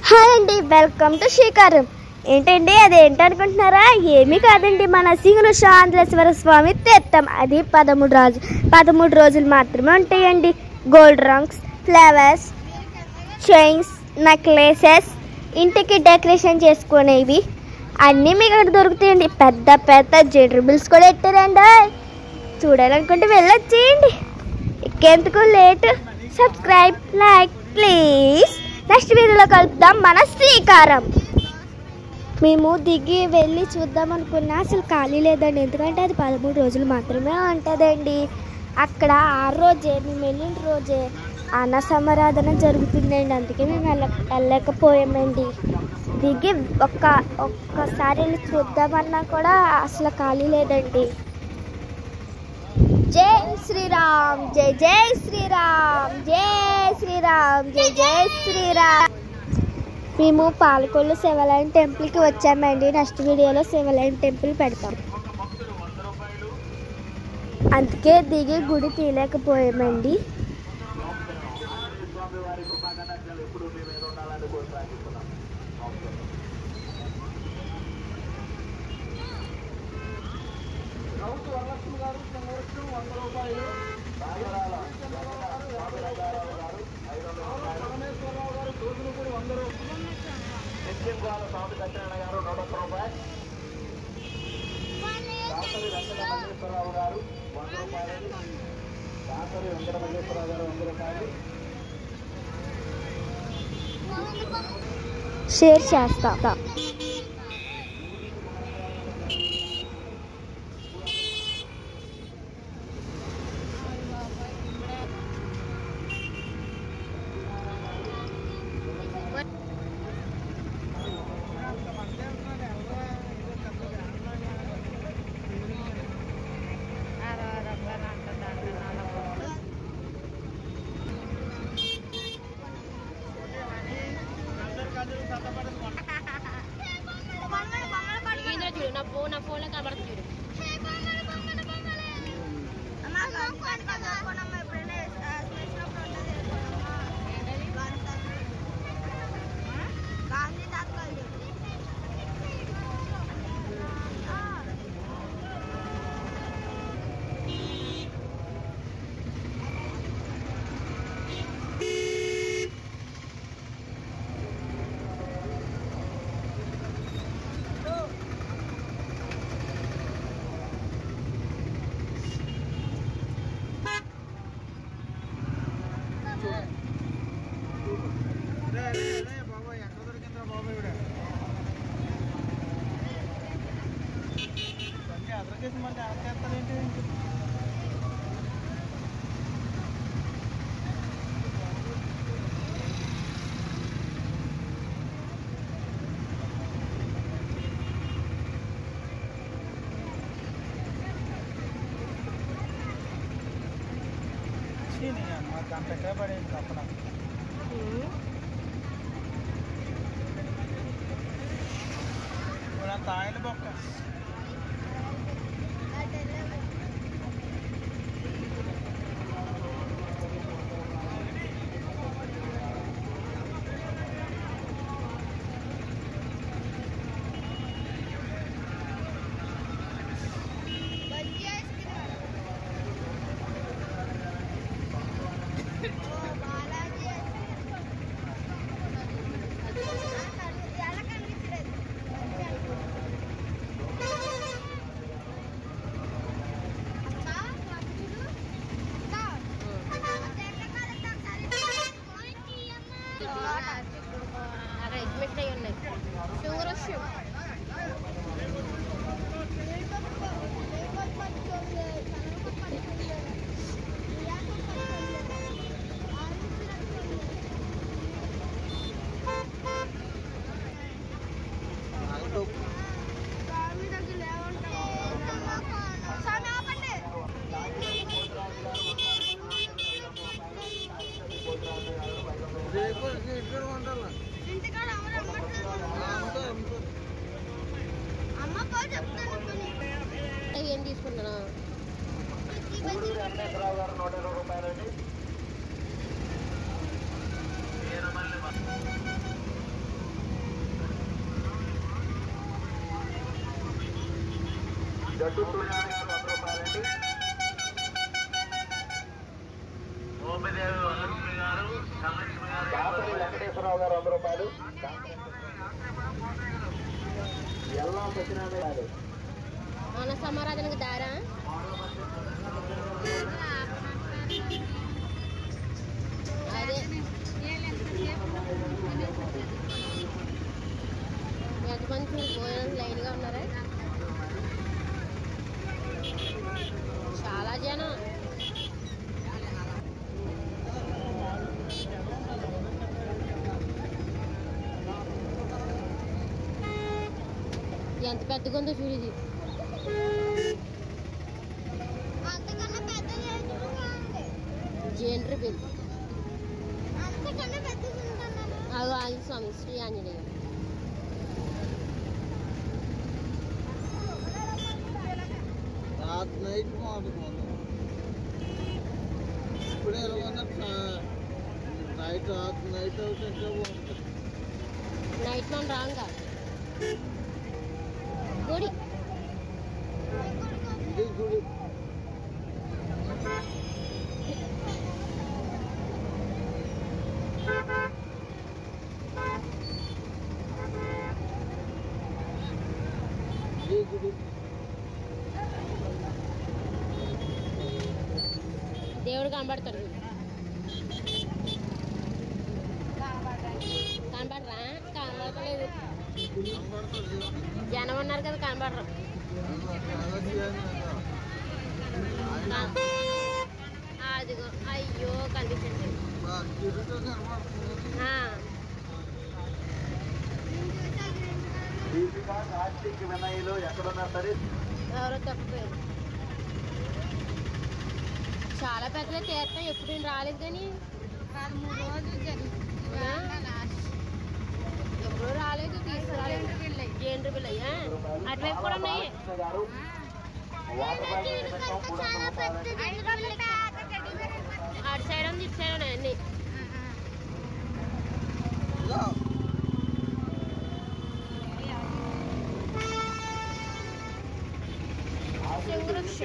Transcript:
Hi అండి, welcome to శ్రీకారం. ఏంటండి అదేంటనుకుంటున్నారా? ఏమీ కాదండి, మన సింగరు శాంతలేశ్వర స్వామి తీర్థం. అది 13 రోజులు మాత్రమే ఉంటాయండి. Gold rings, flowers, chains, necklaces, ఇంటికి డెకరేషన్ చేసుకునేవి అన్నీ మీకు అక్కడ దొరుకుతాయండి. పెద్ద పెద్ద జెండరబుల్స్ కూడా పెట్టారండి. చూడాలనుకుంటే వెళ్ళొచ్చేయండి. ఇంకెందుకు late? Subscribe, like please. Next వీడియోలో కలుపుదాం మన శ్రీకారం. మేము దిగి వెళ్ళి చూద్దాం అనుకున్నా, అసలు ఖాళీ లేదండి. ఎందుకంటే అది 13 రోజులు మాత్రమే ఉంటుందండి. అక్కడ 6 రోజే, మేము వెళ్ళిన రోజే అన్న సమారాధన జరుగుతుందండి. అందుకే మేము వెళ్ళకపోయామండి. దిగి ఒక్కసారి వెళ్ళి చూద్దామన్నా కూడా అసలు ఖాళీ లేదండి. జై శ్రీరామ్, జై జై శ్రీరామ్, జై శ్రీరామ్, జై జై శ్రీరామ్. మేము పాలకొల్లు శివాలయం టెంపుల్కి వచ్చామండి. నెక్స్ట్ వీడియోలో శివాలయం టెంపుల్ పెడతాం. అందుకే దిగి గుడి తీయలేకపోయామండి. షేర్ చేస్తా. నా ఫోన్లో కనబడుతుంది. తాయిలు బొక్క అడ్మిట్ అయ్యి ఉన్నాయి. షుగర్ వచ్చి ఏం తీసుకుంటున్నా గడ్డు సూర్యనారాయణ గారు 100 రూపాయలండి. ఓపిదేవి వరలక్ష్మి గారు, ధనలక్ష్మి గారు, దాసరి వెంకటేశ్వరరావు గారు 100 రూపాయలు. ఎల్లా సత్యనారాయణ గారు మన సమారాధనకు దారా అదే ఎంతమంది భోజనం లైన్గా ఉన్నారా? చాలా జనం. ఎంత పెద్దగా ఉందో చూడు ఇది. జేంద్ర బిల్ అదో ఆంజనేయ స్వామి, శ్రీ ఆంజనేయ. రాత్రి నైట్ మాట్లాడుకోండి. ఇప్పుడే నైట్ నైట్ అవుతుంటే బాగుంటుంది. నైట్ మనం రాంగా గుడి ఇది గుడి దేవుడు కనబడతాడు. కనబడరా? కనబడలేదు. జనం ఉన్నారు కదా, కనబడరు. అదిగో అయ్యో కనిపించండి. వినయ్యలు ఎక్కడున్నా సరే ఎవరో తప్పిపోయారు. చాలా పెద్దగా తీర్థం ఎప్పుడు నేను రాలేదు కానీ 3 రోజులు ఎప్పుడు రాలేదు, తీసుకురాలేదు. జేంద్ర బిల్ అయ్యా అటువైపు కూడా ఉన్నాయి. అటు సైడ్ ఉంది, ఇటు సైడ్ ఉన్నాయి అన్ని. శంకరక్ష